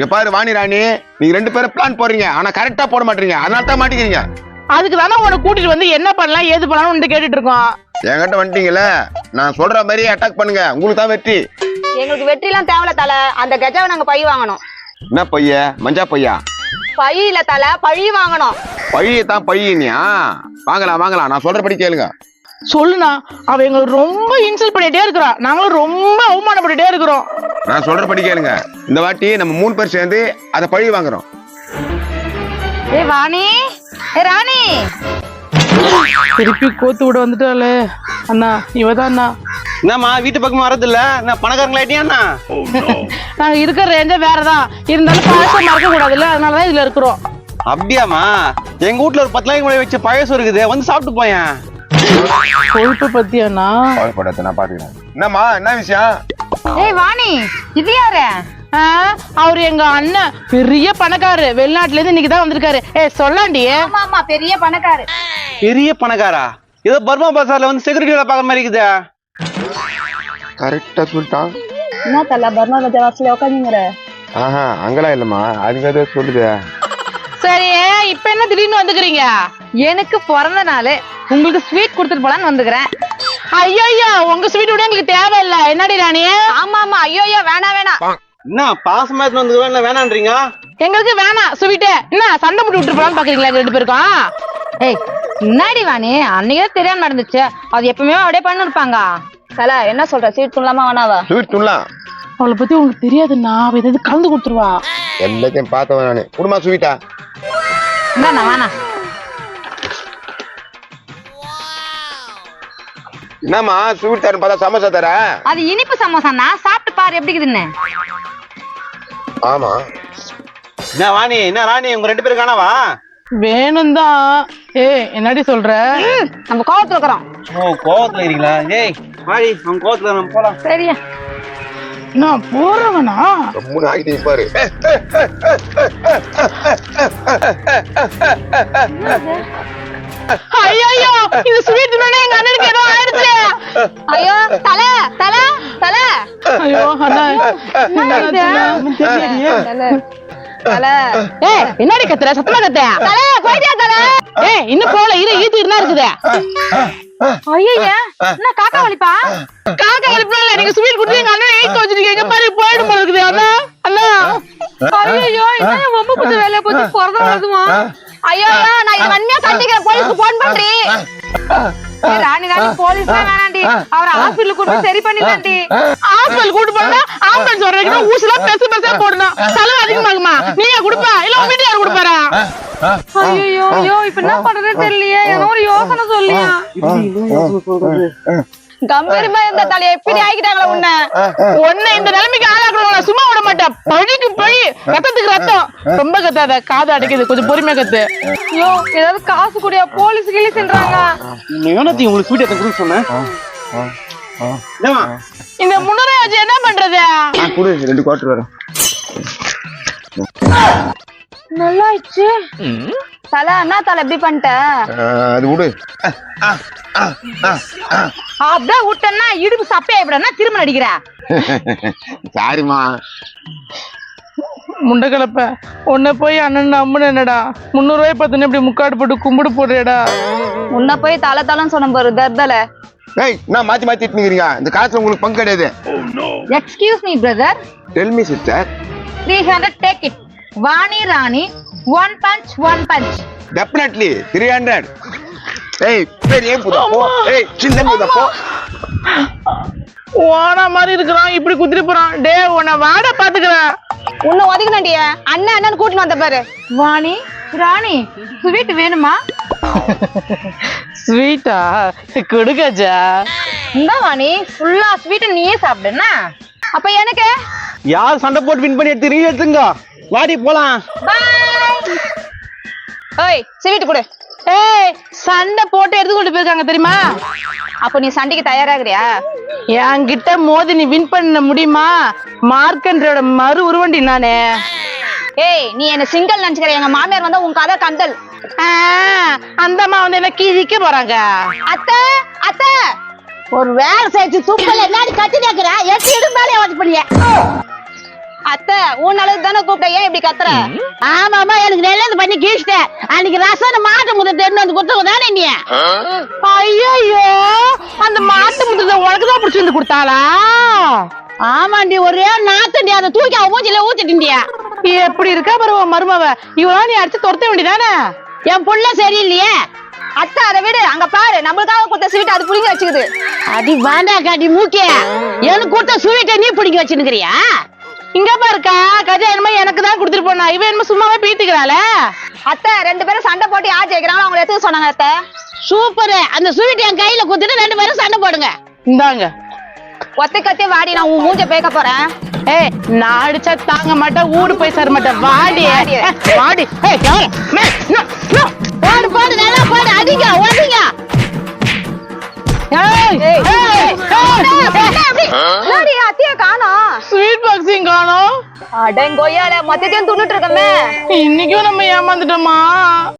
இங்க பாரு வாணி ராணி, நீங்க 2 பேரும் பிளான் போடுறீங்க, ஆனா கரெக்டா போட மாட்டீங்க. அதனால தான் மாட்டிக்கிறீங்க. அதுக்கு தானே உன்னை கூட்டிட்டு வந்து என்ன பண்ணலாம் ஏது பண்ணலாம்னு கேட்டுட்டு இருக்கோம். என்கிட்ட வந்துட்டீங்கல்ல, நான் சொல்ற மாதிரி அட்டாக் பண்ணுங்க, உங்களுக்கு தான் வெற்றி. எங்களுக்கு வெற்றி எல்லாம் தேவையில்ல தல. அந்த கஜாவை நாங்க பழி வாங்கணும். என்ன பைய? மஞ்சா பையா? பழி இல்ல தல, பழி வாங்கணும். பழியத்தான் பழியினியா? வாங்கலாம் வாங்கலாம், நான் சொல்றபடி கேளுங்க. சொல்லுண்ணா, அவ எங்களுக்கு ரொம்ப இன்சல்ட் பண்ணிட்டே இருக்கிறா, நாங்களும் ரொம்ப அவமானப்பட்டுட்டே இருக்கிறோம். நான் சொல்றபடி கேளுங்க. இந்த வாட்டி நம்ம 3 பேர் சேர்ந்து அதை பழி வாங்குறோம். ஏ வாணி, ஏ ராணி, திருப்பி கோத்து விட வந்துட்டாளே. அண்ணா இவதான் அண்ணா. என்னம்மா வீட்டு பக்கமா வரது இல்ல? நான் பணக்காரங்களாயிட்டியா? நாங்க இருக்கிற ரேஞ்சே வேறதான், இருந்தாலும் பழசம் மறக்க கூடாதுல்ல, அதனாலதான் இதுல இருக்கிறோம். அப்படியாமா? எங்க வீட்டுல ஒரு 10 நாளைக்கு முன்னாடி வச்ச பழசம் இருக்குது, வந்து சாப்பிட்டு போயேன். கொழுப்பு பத்தி அண்ணா. நான் பாத்துக்கிறேன். என்னம்மா, என்ன விஷயம்? ஏய் வாணி, இது யாரு? அவரு எங்க அண்ணன், பெரிய பணக்காரரு, வெளிநாட்டுல இருந்து இன்னைக்குதான் வந்திருக்காரு. சொல்லாண்டி. ஆமா ஆமா, பெரிய பணக்காரு. பெரிய பணக்காரா? ஏதோ பர்மா பசார்ல வந்து செக்யூரிட்டி வேலை பாக்குற மாதிரி இருக்குதா? கரெக்டா சொல்லிட்டான். என்ன தல பர்மா பஜார் வாசல்ல உட்காந்துங்கற? ஆஹா, அங்கெல்லாம் இல்லம்மா, அதுக்கு ஏதோ சொல்லுது. சரி, இப்ப என்ன திடீர்னு வந்துக்கிறீங்க? எனக்கு பிறந்த நாள், உங்களுக்கு ஸ்வீட் கொடுத்துட்டு போலான்னு வந்துக்கிறேன். ஐயோ, உங்க ஸ்வீட் விட எங்களுக்கு தேவையில்ல. என்னடி ராணி? ஆமா ஆமா, ஐயோ வேணாம் வேணாம். என்ன பாசமா வந்து வேணான்றீங்க? எங்களுக்கு வேணாம் ஸ்வீட். என்ன சண்டை போட்டு விட்டு போலான்னு பாக்குறீங்களா 2 பேருக்கும்? ஏய் முன்னாடி வாணி, அன்னைக்கே தெரியாம நடந்துச்சு, அது எப்பவுமே அப்படியே பண்ணு இருப்பாங்க. கலா என்ன சொல்ற, ஸ்வீட் துண்ணலாமா வேணாவா? ஸ்வீட் துண்ணலாம். அவளை பத்தி உங்களுக்கு தெரியாதுன்னா, அவ ஏதாவது கலந்து கொடுத்துருவா. எல்லாத்தையும் பார்த்தவன் நானு. குடுமா ஸ்வீட்டா? வேணாம் வேணாம். என்னம்மா ஸ்வீட் தரேன்னு பார்த்தா சமோசா தர? அது இனிப்பு சமோசாண்ணா, சாப்பிட்டு பாரு எப்படி இருக்குதுன்னு. ஆமா. என்ன வாணி, என்ன ராணி, உங்க 2 பேரும் காணவா? வேணும் தான். என்னடி சொல்ற? நம்ம கோவத்துல இருக்கிறோம். ஓ, கோவத்துல இருக்கீங்களா? ஏய் வாடி, நம்ம கோவத்துல நம்ம போலாம். சரியா? நான் போறவனா? ரொம்ப ஆகிட்டே பாரு. ஐயோ, இந்த ஸ்வீட் தின்னே எங்க அண்ணனுக்கு ஏதோ ஆயிடுச்சு. ஐயோ தல தல தல. ஐயோ அண்ணா, என்னடி கத்துற? சத்தமா கத்த. இன்னும் போல இரு, ஈத்து இருந்தா இருக்குது. ஐயா என்ன காக்கா வலிப்பா? காக்கா வலிப்பா இல்ல, நீங்க ஸ்வீட் குடுத்து எங்க அண்ணன் ஈத்து வச்சிருக்கீங்க பாரு, போயிடும் போல இருக்குது. அண்ணா அண்ணா, ஐயோ என்ன ரொம்ப புது வேலைய போச்சு, பொறத வருதுமா. ஐயோ நான் இது வன்மையா கண்டிக்கிறேன், போலீஸ்க்கு போன் பண்றேன். ராணி ராணி, போலீஸ் வேணாண்டி, அவரை ஹாஸ்பிட்டல் கூட்டு சரி பண்ணிடலாண்டி. ஹாஸ்பிட்டல் கூட்டு போனா ஆம்புலன்ஸ் வர்றதுக்கு ஊசிலாம் பெருசா போடணும், செலவு அதிகமாகுமா? நீங்க கொடுப்பா இல்ல உங்க வீட்டுக்காரர் கொடுப்பாரா? ஐயோ ஐயோ, இப்ப என்ன பண்றதுன்னு தெரியலையே, ஏதோ ஒரு யோசனை சொல்லியா. கம்பீரமா இருந்த தலையை எப்படி ஆகிட்டாங்களா உன்னை இந்த நிலைமைக்கு ஆளாக்குறவங்கள சும்மா விட மாட்டேன். பழிக்கு பழி, ரத்தத்துக்கு ரத்தம். ரொம்ப கத்தாத, காது அடைக்குது, கொஞ்சம் பொறுமையா கத்து. ஐயோ ஏதாவது காசு கூடிய போலீஸ் கிளி சென்றாங்க. உங்களுக்கு ஸ்வீட் எத்தனை கொடுக்க சொன்னேன்? இந்த 300 வச்சு என்ன பண்றது? குடு, 2 குவார்டர் வரும். நல்லாயிடுச்சு. தலை என்ன தலை எப்படி பண்ணிட்ட? அது விடு. அப்படியே விட்டேன்னா இடுப்பு சப்பையாயிடா, திரும்ப நடிக்கிற. சாரிமா. முண்டை கலப்ப உன்னை போய் அண்ணன் அம்மன் என்னடா 300 ரூபாய் பார்த்தோன்னே இப்படி முக்காடு போட்டு கும்பிடு போடுறேடா. உன்னை போய் தலை தலைன்னு சொன்ன பாரு தர்தல. ஏய், நான் மாத்தி மாத்தி திட்டுறீங்க. இந்த காசுல உங்களுக்கு பங்கு கிடையாது. Excuse me brother. Tell me sister. 300 take it. Vani Rani, 1 punch 1 punch. Definitely 300. ஏய் பெரிய புதா போ. ஏய் சின்ன புதா போ. ஓனா மாதிரி இருக்கிறான், இப்படி குதிரை போறான். டே உன்னை வாட பாத்துக்கிறேன். உன்னை ஒதுக்குனடிய அண்ணன் அண்ணன் கூட்டிட்டு வந்த பாரு. வாணி ராணி, ஸ்வீட் வேணுமா? ஸ்வீட்டா? கொடுக்கஜா. இந்த வாணி ஃபுல்லா ஸ்வீட் நீயே சாப்பிடுனா. அப்ப எனக்கு யார் சண்டை போட்டு வின் பண்ணி எடுத்து எடுத்துங்க. வாடி போலாம். பை. ஓய் ஸ்வீட் கொடு. ஏய், சண்டை போட்டு எடுத்து கொண்டு போயிருக்காங்க தெரியுமா? அப்ப நீ சண்டைக்கு தயாராகிறியா? என்கிட்ட மோதி நீ வின் பண்ண முடியுமா? மார்க்கண்டோட மறு உருவண்டி நானே. ஏய் நீ என்ன சிங்கிள் நினைச்சுக்கிற, எங்க மாமியார் வந்தா உன் கதை கண்டல். அந்த அம்மா வந்து என்ன கீழிக்க போறாங்க. அத்தை அத்தை, ஒரு வேலை செஞ்சு துப்பல என்னடி கட்டி நிக்கிற, எட்டு இடும் மேலே வந்து பண்ணிய. அத்தை உன் அளவுக்கு தானே கூப்பிட்ட, ஏன் இப்படி கத்துற? ஆமாமா, எனக்கு நல்லது பண்ணி கீழ்ச்சிட்டேன். அன்னைக்கு ரசம் மாட்டு முதல் தெரிஞ்சு வந்து கொடுத்தவங்க தானே நீ. ஐயோ, அந்த மாட்டு முதல் உனக்கு தான் பிடிச்சி வந்து கொடுத்தாளா? ஆமாண்டி, ஒரே நாத்தண்டி, அதை தூக்கி அவ மூஞ்சில ஊத்திட்டியா. எப்படி இருக்கா பரவ மருமவ, இவனா நீ அடிச்சு துரத்த வேண்டியதானே? என் புள்ள சரியில்லையே. அத்தை அதை விடு, அங்க பாரு, நம்மளுக்காக கொடுத்த ஸ்வீட் அது புடிங்க வச்சுக்குது. அடி வேண்டா காட்டி மூக்கே, எனக்கு கொடுத்த ஸ்வீட்டை நீ பிடிக்க வச்சுக்கிறியா? இங்க பாருக்கா, கஜா என்னமோ எனக்கு தான் கொடுத்துட்டு போனா, இவன் என்னமோ சும்மாவே பீத்திக்கிறாள. அத்தை 2 பேரும் சண்டை போட்டு யார் ஜெயிக்கிறாங்களோ அவங்களை எடுத்து சொன்னாங்க அத்தை. சூப்பர், அந்த ஸ்வீட் என் கையில கொடுத்துட்டு 2 பேரும் சண்டை போடுங்க. இந்தாங்க. ஒத்தை கத்தி வாடி, நான் உன் மூஞ்ச பேக்க போறேன். ஏய், நான் அடிச்சா தாங்க மாட்டேன், ஊடு போய் சேர மாட்டேன். வாடி வாடி. போடு போடு, நல்லா போடு, அடிங்க ஓடிங்க. அத்தியா காணோம், ஸ்வீட் பாக்ஸிங் காணோம். அடங்கொய்யால மொத்தத்தையும் துண்ணுட்டு இருக்கமே. இன்னைக்கும் நம்ம ஏமாந்துட்டோமா?